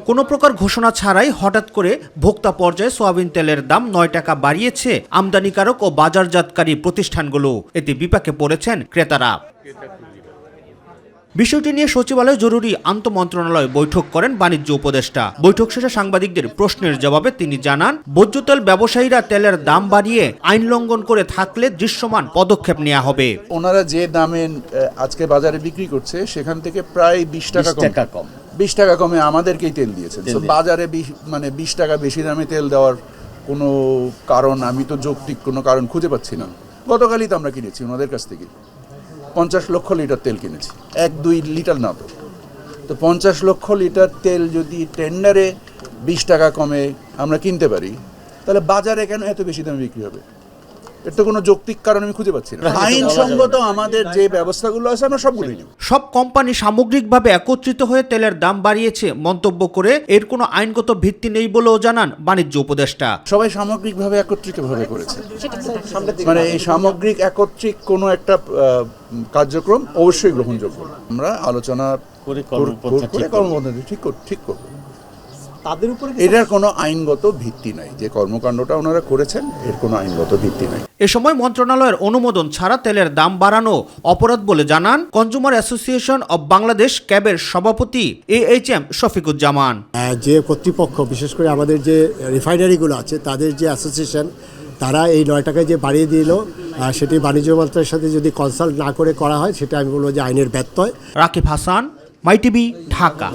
কোনো প্রকার ঘোষণা ছাড়াই হঠাৎ করে ভোক্তা পর্যায়ে সয়াবিন তেলের দাম ৯ টাকা বাড়িয়েছে আমদানিকারক ও বাজারজাতকারী প্রতিষ্ঠানগুলো। এতে বিপাকে পড়েছেন ক্রেতারা। বিষয়টি নিয়ে সচিবালয়ে জরুরি আন্তঃমন্ত্রণালয় বৈঠক করেন বাণিজ্য উপদেষ্টা। বৈঠক শেষে সাংবাদিকদের প্রশ্নের জবাবে তিনি জানান, ভোজ্য তেল ব্যবসায়ীরা তেলের দাম বাড়িয়ে আইন লঙ্ঘন করে থাকলে দৃশ্যমান পদক্ষেপ নেওয়া হবে। ওনারা যে দামে আজকে বাজারে বিক্রি করছে সেখান থেকে প্রায় 20 টাকা কম 20 টাকা কমে আমাদেরকেই তেল দিয়েছে। বাজারে 20 টাকা বেশি দামে তেল দেওয়ার কোনো কারণ, আমি তো যৌক্তিক কোনো কারণ খুঁজে পাচ্ছি না। গতকালই তো আমরা কিনেছি ওনাদের কাছ থেকে 50 লক্ষ লিটার তেল কিনেছি, 1-2 লিটার না তো 50 লক্ষ লিটার তেল যদি টেন্ডারে 20 টাকা কমে আমরা কিনতে পারি, তাহলে বাজারে কেন এত বেশি দামে বিক্রি হবে? এর তো কোনো যৌক্তিক কারণ আমি খুঁজে পাচ্ছি না। আইনসঙ্গত আমাদের যে ব্যবস্থাগুলো আছে আমরা সবগুলোই নেব। সব কোম্পানি সামগ্রিকভাবে একত্রিত হয়ে তেলের দাম বাড়িয়েছে মন্তব্য করে এর কোনো আইনগত ভিত্তি নেই বলেও জানান বাণিজ্য উপদেষ্টা। সবাই সামগ্রিকভাবে একত্রিতভাবে করেছে, মানে এই সামগ্রিক একত্রিক কোনো একটা কার্যক্রম অবশ্যই গ্রহণযোগ্য। আমরা আলোচনা করে কর্মপদ্ধতি ঠিক করব। তাদের উপরে এটার কোনো আইনগত ভিত্তি নাই, যে কর্মকাণ্ডটা ওনারা করেছেন এর কোনো আইনগত ভিত্তি নাই। এ সময় মন্ত্রণালয়ের অনুমোদন ছাড়া তেলের দাম বাড়ানো অপরাধ বলে জানান কনজিউমার অ্যাসোসিয়েশন অব বাংলাদেশ ক্যাবের সভাপতি AHM শফিকুজ্জামান। যে কর্তৃপক্ষ, বিশেষ করে আমাদের যে রিফাইনারিগুলো আছে তাদের যে অ্যাসোসিয়েশন, তারা এই 9 টাকায় যে বাড়িয়ে দিল সেটি বাণিজ্য মন্ত্রণালয়ের সাথে যদি কনসাল্ট না করে করা হয়, সেটা আমি বলবো যে আইনের ব্যত্যয়। রাকিব হাসান, মাই টিভি, ঢাকা।